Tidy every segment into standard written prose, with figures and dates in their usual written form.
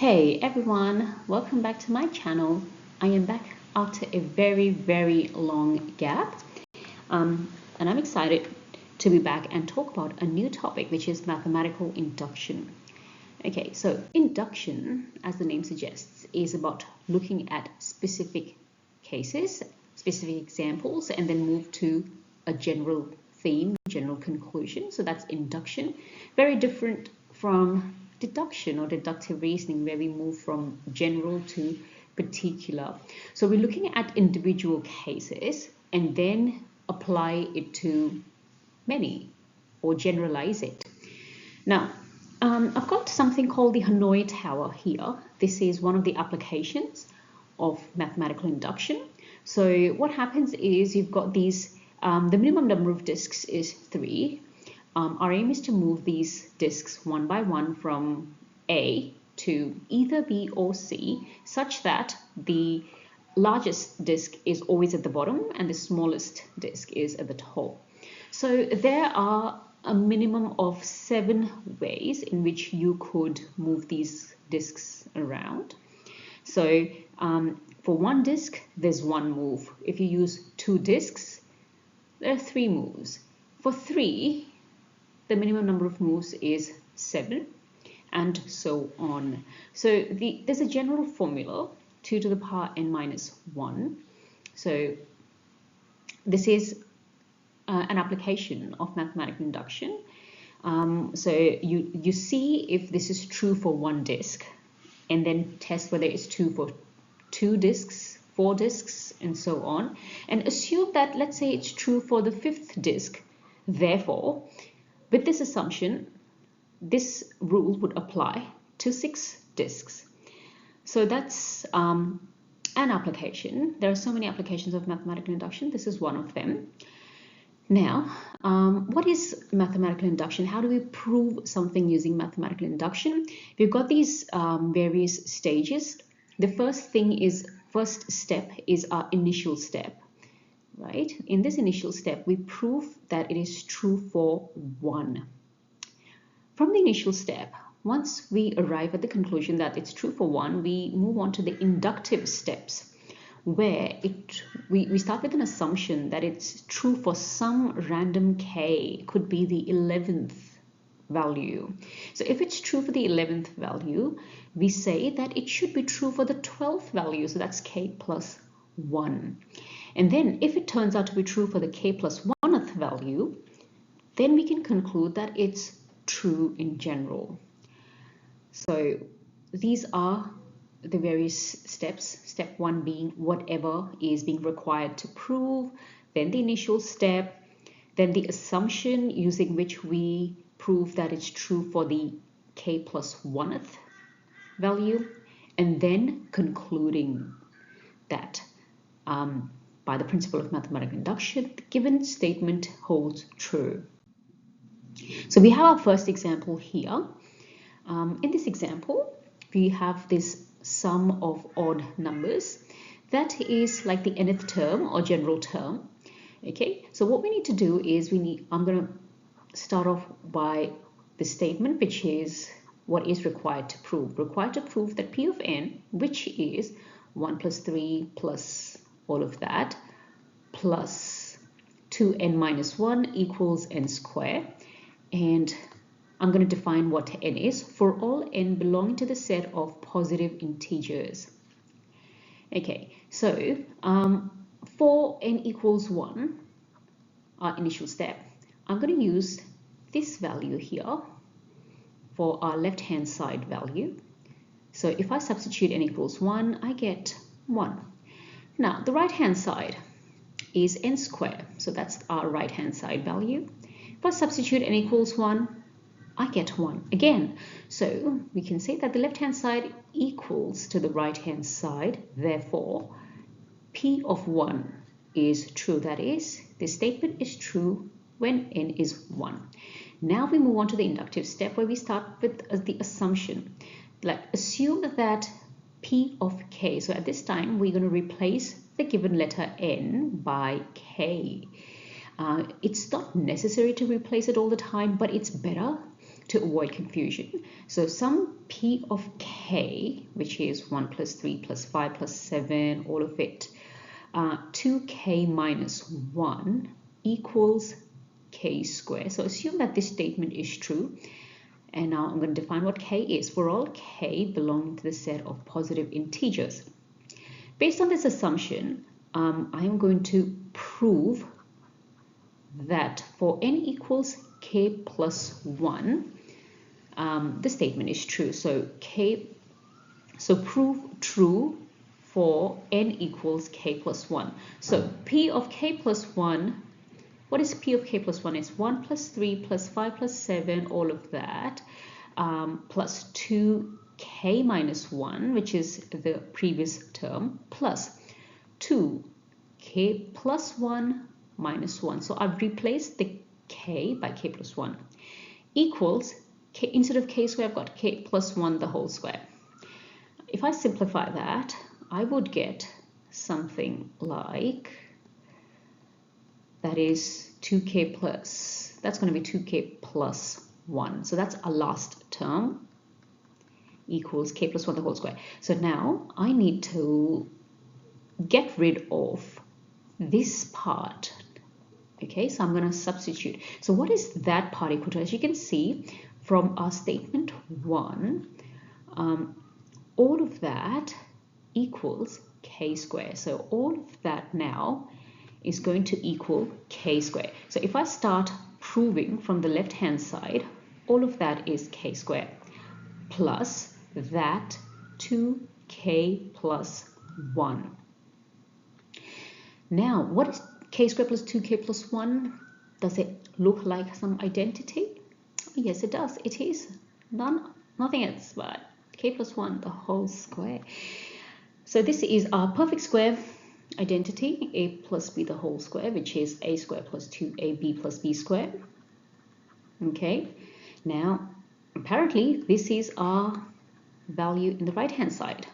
Hey everyone, welcome back to my channel. I am back after a very long gap and I'm excited to be back and talk about a new topic, which is mathematical induction. Okay, so induction, as the name suggests, is about looking at specific cases, specific examples, and then move to a general theme, general conclusion. So that's induction. Very different from deduction or deductive reasoning, where we move from general to particular. So we're looking at individual cases and then apply it to many or generalize it. Now, I've got something called the Hanoi Tower here. This is one of the applications of mathematical induction. So what happens is you've got these, the minimum number of disks is 3. Our aim is to move these disks one by one from A to either B or C, such that the largest disk is always at the bottom and the smallest disk is at the top. So there are a minimum of 7 ways in which you could move these disks around. So for one disk, there's one move. If you use 2 disks, there are 3 moves. For 3, the minimum number of moves is 7, and so on. So there's a general formula, 2 to the power n minus 1. So this is an application of mathematical induction. So you see if this is true for one disk, and then test whether it's true for 2 disks, 4 disks, and so on, and assume that, let's say, it's true for the 5th disk. Therefore, with this assumption, this rule would apply to 6 disks. So that's an application. There are so many applications of mathematical induction. This is one of them. Now, what is mathematical induction? How do we prove something using mathematical induction? We've got these various stages. The first step is our initial step. Right? In this initial step, we prove that it is true for 1. From the initial step, once we arrive at the conclusion that it's true for 1, we move on to the inductive steps, where we start with an assumption that it's true for some random k. It could be the 11th value. So if it's true for the 11th value, we say that it should be true for the 12th value. So that's k plus 1. And then if it turns out to be true for the k plus 1th value, then we can conclude that it's true in general. So these are the various steps. Step 1 being whatever is being required to prove, then the initial step, then the assumption using which we prove that it's true for the k plus 1th value, and then concluding that by the principle of mathematical induction, the given statement holds true. So we have our first example here. In this example, we have this sum of odd numbers. That is like the nth term or general term. Okay, so what we need to do is I'm going to start off by the statement, which is what is required to prove. Required to prove that p of n, which is 1 plus 3 plus all of that, plus 2n minus 1 equals n squared. And I'm going to define what n is for all n belonging to the set of positive integers. Okay, so for n equals 1, our initial step, I'm going to use this value here for our left-hand side value. So if I substitute n equals 1, I get 1. Now, the right-hand side is n squared. So that's our right-hand side value. If I substitute n equals 1, I get 1 again. So we can say that the left-hand side equals to the right-hand side. Therefore, p of 1 is true. That is, this statement is true when n is 1. Now we move on to the inductive step, where we start with the assumption. Like, assume that p of k. So at this time, we're going to replace the given letter n by k. It's not necessary to replace it all the time, but it's better to avoid confusion. So some p of k k, which is 1 plus 3 plus 5 plus 7, all of it, 2k minus 1 equals k squared. So assume that this statement is true. And now I'm going to define what k is for all k belonging to the set of positive integers. Based on this assumption, I am going to prove that for n equals k plus 1, the statement is true. So prove true for n equals k plus 1. So p of k plus 1, what is p of k plus 1? It's 1 plus 3 plus 5 plus 7, all of that, plus 2k minus 1, which is the previous term, plus 2k plus 1 minus 1. So I've replaced the k by k plus 1 equals k, instead of k squared, I've got k plus 1 the whole square. If I simplify that, I would get something like, that is 2k plus, that's going to be 2k plus 1. So that's our last term, equals k plus 1 the whole square. So now I need to get rid of this part. Okay, so I'm going to substitute. So what is that part equal to? As you can see from our statement 1, all of that equals k squared. So all of that now is going to equal k squared. So if I start proving from the left hand side, all of that is k squared plus that 2k plus 1. Now, what is k squared plus 2k plus 1? Does it look like some identity? Yes, it does. It is nothing else but k plus 1 the whole square. So this is our perfect square identity, a plus b the whole square, which is a squared plus 2ab plus b squared. Okay, now apparently this is our value in the right hand side.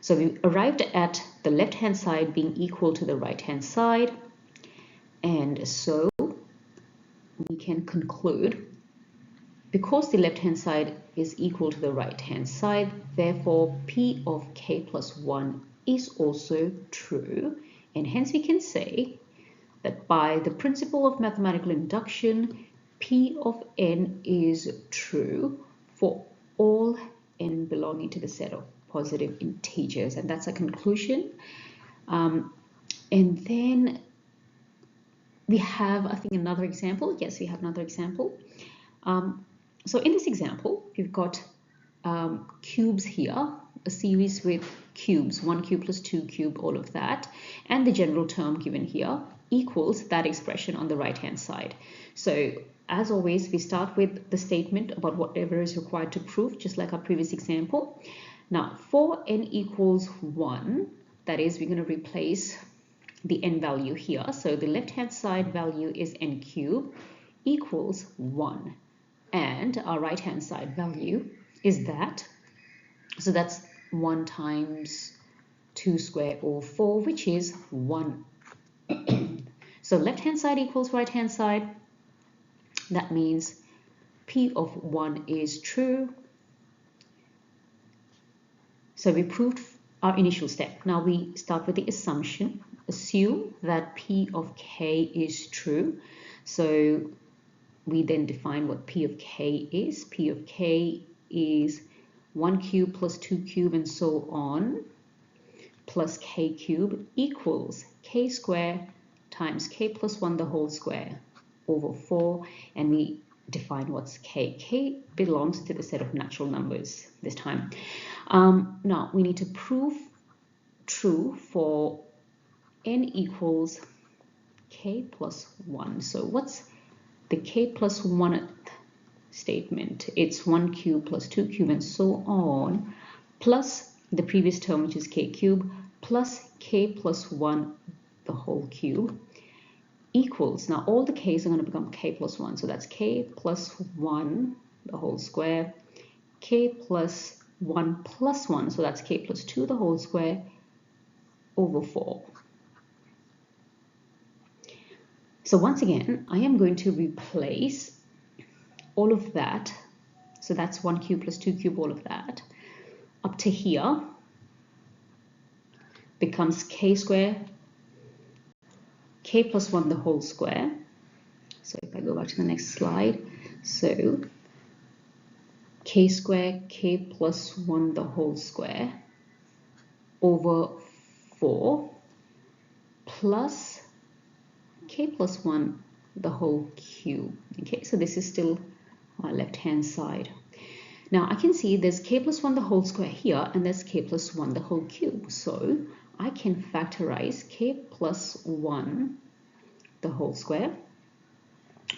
So we arrived at the left hand side being equal to the right hand side, and so we can conclude, because the left hand side is equal to the right hand side, therefore p of k plus 1 is also true, and hence we can say that by the principle of mathematical induction, p of n is true for all n belonging to the set of positive integers, and that's a conclusion. And then we have, I think, another example. Yes, we have another example. So in this example, we've got cubes here, a series with cubes, 1 cube plus 2 cube, all of that, and the general term given here equals that expression on the right hand side. So as always, we start with the statement about whatever is required to prove, just like our previous example. Now for n equals 1, that is, we're going to replace the n value here. So the left hand side value is n cubed equals 1, and our right hand side value is that. So that's 1 times 2 squared or 4, which is 1. So left hand side equals right hand side. That means p of 1 is true. So we proved our initial step. Now we start with the assumption. Assume that p of k is true. So we then define what p of k is. P of k is 1 cube plus 2 cube and so on, plus k cube equals k squared times k plus 1 the whole square over 4, and we define what's k. K belongs to the set of natural numbers this time. Now we need to prove true for n equals k plus 1. So what's the k plus 1 statement? It's 1 cube plus 2 cube and so on, plus the previous term, which is k cube, plus k plus 1 the whole cube, equals, now all the k's are going to become k plus 1. So that's k plus 1 the whole square, k plus 1 plus 1, so that's k plus 2 the whole square over 4. So once again, I am going to replace all of that. So that's 1 cube plus 2 cube, all of that. Up to here becomes k square, k plus 1 the whole square. So if I go back to the next slide, so k square, k plus 1 the whole square over 4 plus k plus 1 the whole cube. Okay, so this is still my left hand side. Now I can see there's k plus 1 the whole square here, and there's k plus 1 the whole cube. So I can factorize k plus 1 the whole square,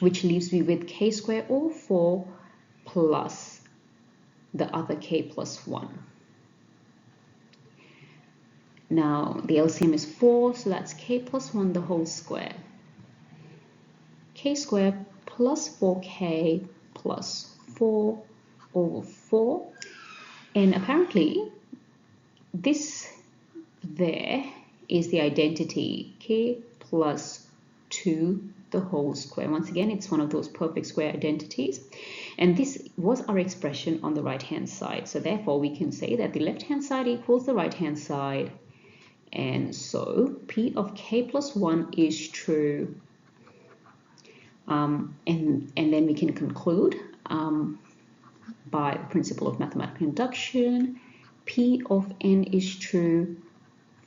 which leaves me with k square over 4 plus the other k plus 1. Now the LCM is 4, so that's k plus 1 the whole square. K square plus 4k plus 4 over 4. And apparently this there is the identity k plus 2 the whole square. Once again, it's one of those perfect square identities. And this was our expression on the right hand side. So therefore we can say that the left hand side equals the right hand side. And so P of k plus 1 is true. And then we can conclude by the principle of mathematical induction, P of n is true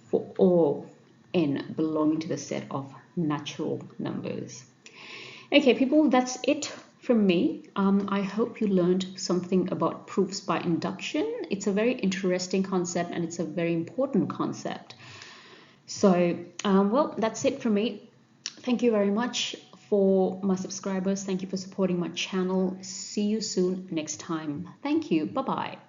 for all n belonging to the set of natural numbers. Okay, people, that's it from me. I hope you learned something about proofs by induction. It's a very interesting concept, and it's a very important concept. So, well, that's it from me. Thank you very much for my subscribers. Thank you for supporting my channel. See you soon next time. Thank you. Bye-bye.